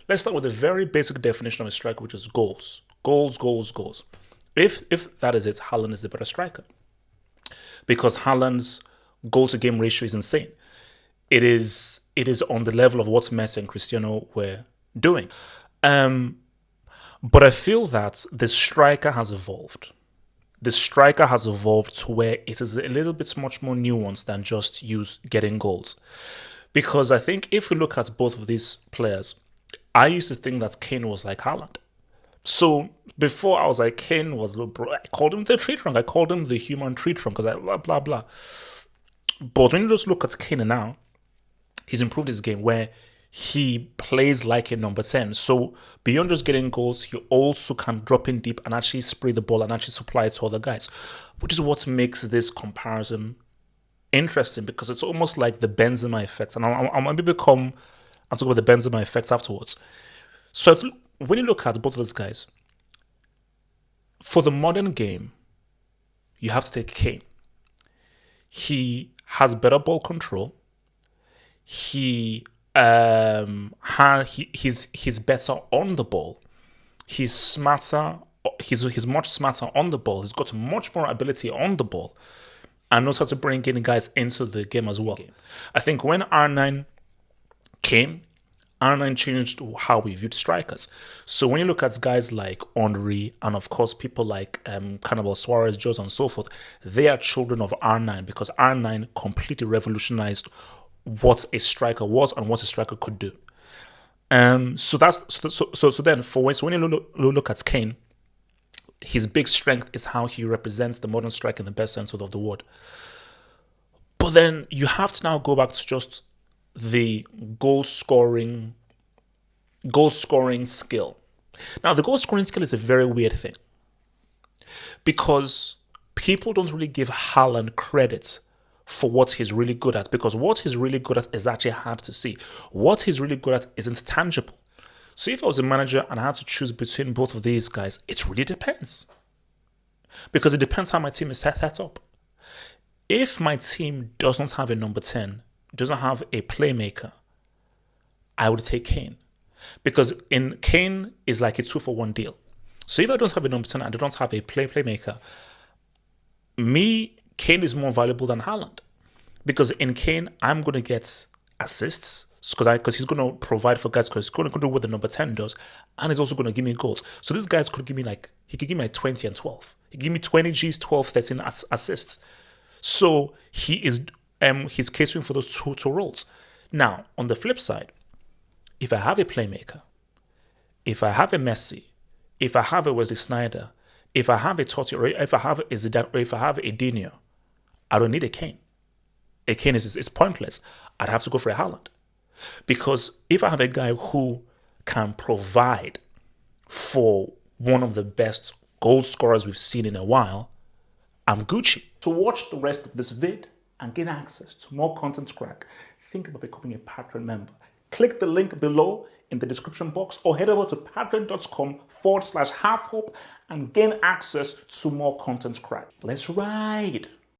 Let's start with a very basic definition of a striker, which is goals. Goals, goals, goals. If that is it, Haaland is the better striker. Because Haaland's goal to game ratio is insane. It is on the level of what Messi and Cristiano were doing. But I feel that the striker has evolved. The striker has evolved to where it is a little bit much more nuanced than just getting goals. Because I think if we look at both of these players, I used to think that Kane was like Haaland. So before I was like, Kane was the bro. I called him the tree trunk. I called him the human tree trunk because I blah, blah, blah. But when you just look at Kane now, he's improved his game where he plays like a number 10. So beyond just getting goals, he also can drop in deep and actually spray the ball and actually supply it to other guys, which is what makes this comparison interesting because it's almost like the Benzema effect. And I'll talk about the Benzema effect afterwards. So when you look at both of those guys, for the modern game, you have to take Kane. He has better ball control. He's better on the ball. He's smarter. He's much smarter on the ball. He's got much more ability on the ball, and knows how to bring in guys into the game as well. I think when R9 came, R9 changed how we viewed strikers. So when you look at guys like Henry and of course people like Cannibal Suarez, Jose and so forth, they are children of R9 because R9 completely revolutionized what a striker was and what a striker could do. So then when you look at Kane, his big strength is how he represents the modern striker in the best sense of the word. But then you have to now go back to just the goal scoring skill. Now, the goal scoring skill is a very weird thing because people don't really give Haaland credit for what he's really good at because what he's really good at is actually hard to see. What he's really good at isn't tangible. So if I was a manager and I had to choose between both of these guys, it really depends because it depends how my team is set up. If my team does not have a number 10, doesn't have a playmaker, I would take Kane. Because in Kane is like a 2-for-1 deal. So if I don't have a number 10 and I don't have a playmaker, Kane is more valuable than Haaland. Because in Kane, I'm going to get assists because he's going to provide for guys because he's going to do what the number 10 does and he's also going to give me goals. So these guys could give me he could give me 20 and 12. He could give me 20 Gs, 12, 13 assists. So he's catering for those two roles. Now, on the flip side, if I have a playmaker, if I have a Messi, if I have a Wesley Sneijder, if I have a Totti, or if I have a Zidane, or if I have a Dino, I don't need a Kane. A Kane is pointless. I'd have to go for a Haaland. Because if I have a guy who can provide for one of the best goal scorers we've seen in a while, I'm Gucci. To watch the rest of this vid and gain access to more content crack, think about becoming a Patreon member. Click the link below in the description box or head over to patreon.com/halfhope and gain access to more content crack. Let's ride.